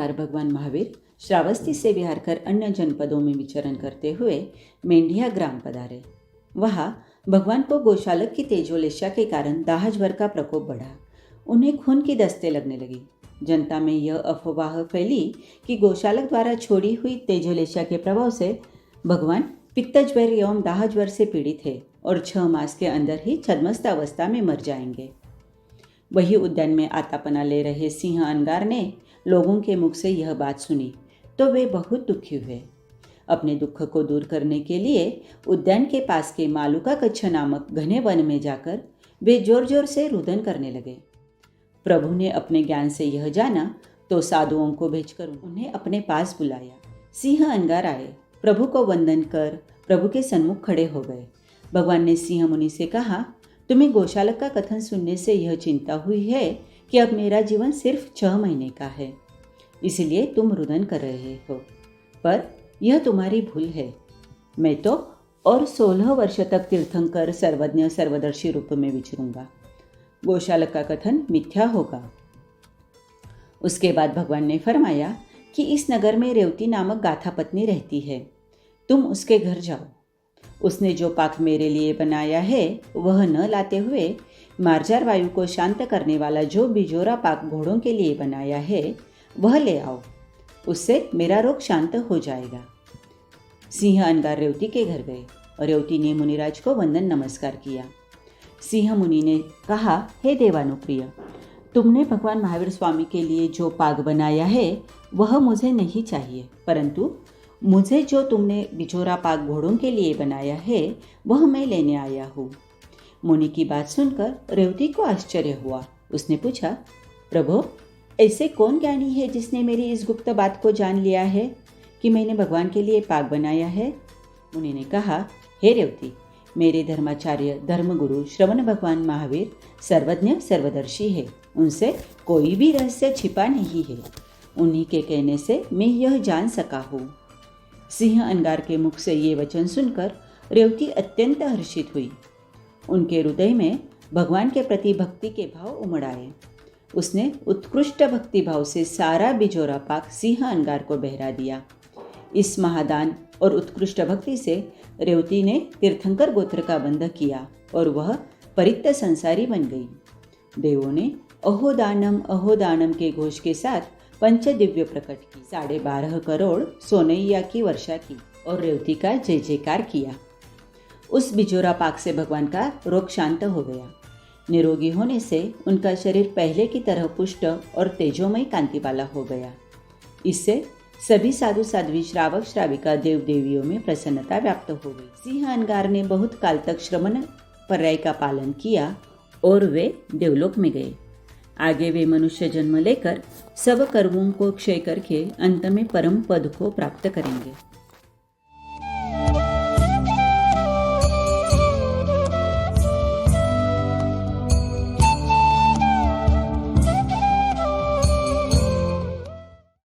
बार भगवान महावीर श्रावस्ती से विहार कर अन्य जनपदों में विचरण करते हुए मेंढिया ग्राम पधारे। वहाँ भगवान को गोशालक की तेजोलेशा के कारण दाहज्वर का प्रकोप बढ़ा। उन्हें खून की दस्तें लगने लगी। जनता में यह अफवाह फैली कि गोशालक द्वारा छोड़ी हुई तेजोलेशा के प्रभाव से भगवान पित्तज्वर एवं दाहज्वर से पीड़ित है और 6 मास के अंदर ही छद्मस्त अवस्था में मर जाएंगे। वही उद्यान में आतापना ले रहे सिंह अनगार ने लोगों के मुख से यह बात सुनी तो वे बहुत दुखी हुए। अपने दुख को दूर करने के लिए उद्यान के पास के मालूका कच्छ नामक घने वन में जाकर वे जोर जोर से रुदन करने लगे। प्रभु ने अपने ज्ञान से यह जाना तो साधुओं को भेजकर उन्हें अपने पास बुलाया। सिंह अनगार आए, प्रभु को वंदन कर प्रभु के सन्मुख खड़े हो गए। भगवान ने सिंह मुनि से कहा, तुम्हें गोशालक का कथन सुनने से यह चिंता हुई है कि अब मेरा जीवन सिर्फ 6 महीने का है, इसलिए तुम रुदन कर रहे हो, पर यह तुम्हारी भूल है। मैं तो और 16 वर्ष तक तीर्थंकर सर्वज्ञ सर्वदर्शी रूप में विचरूंगा। गोशालक का कथन मिथ्या होगा। उसके बाद भगवान ने फरमाया कि इस नगर में रेवती नामक गाथा पत्नी रहती है, तुम उसके घर जाओ। उसने जो पाक मेरे लिए बनाया है वह न लाते हुए मार्जार वायु को शांत करने वाला जो बिजोरा पाक घोड़ों के लिए बनाया है वह ले आओ, उससे मेरा रोग शांत हो जाएगा। सिंह अनगार रेवती के घर गए और रेवती ने मुनिराज को वंदन नमस्कार किया। सिंह मुनि ने कहा, हे देवानुप्रिय, तुमने भगवान महावीर स्वामी के लिए जो पाग बनाया है वह मुझे नहीं चाहिए, परंतु मुझे जो तुमने बिजोरा पाक घोड़ों के लिए बनाया है वह मैं लेने आया हूँ। मुनि की बात सुनकर रेवती को आश्चर्य हुआ। उसने पूछा, प्रभु, ऐसे कौन ज्ञानी है जिसने मेरी इस गुप्त बात को जान लिया है कि मैंने भगवान के लिए पाक बनाया है? मुनि ने कहा, हे रेवती, मेरे धर्माचार्य धर्मगुरु श्रवण भगवान महावीर सर्वज्ञ सर्वदर्शी है, उनसे कोई भी रहस्य छिपा नहीं है। उन्हीं के कहने से मैं यह जान सका हूँ। सिंह अनगार के मुख से ये वचन सुनकर रेवती अत्यंत हर्षित हुई। उनके हृदय में भगवान के प्रति भक्ति के भाव उमड़ आए। उसने उत्कृष्ट भक्ति भाव से सारा बिजोरा पाक सिंह अनगार को बहरा दिया। इस महादान और उत्कृष्ट भक्ति से रेवती ने तीर्थंकर गोत्र का बंध किया और वह परित्य संसारी बन गई। देवों ने अहोदानम के घोष के साथ पंचदिव्य प्रकट की, 12.5 करोड़ सोनैया की वर्षा की और रेवती का जय जयकार किया। उस बिजोरा पाक से भगवान का रोग शांत हो गया। निरोगी होने से उनका शरीर पहले की तरह पुष्ट और तेजोमय कांति वाला हो गया। इससे सभी साधु साध्वी श्रावक श्राविका देव देवियों में प्रसन्नता व्याप्त हो गई। सिंह अनगार ने बहुत काल तक श्रमण पर्याय का पालन किया और वे देवलोक में गए। आगे वे मनुष्य जन्म लेकर सब कर्मों को क्षय करके अंत में परम पद को प्राप्त करेंगे।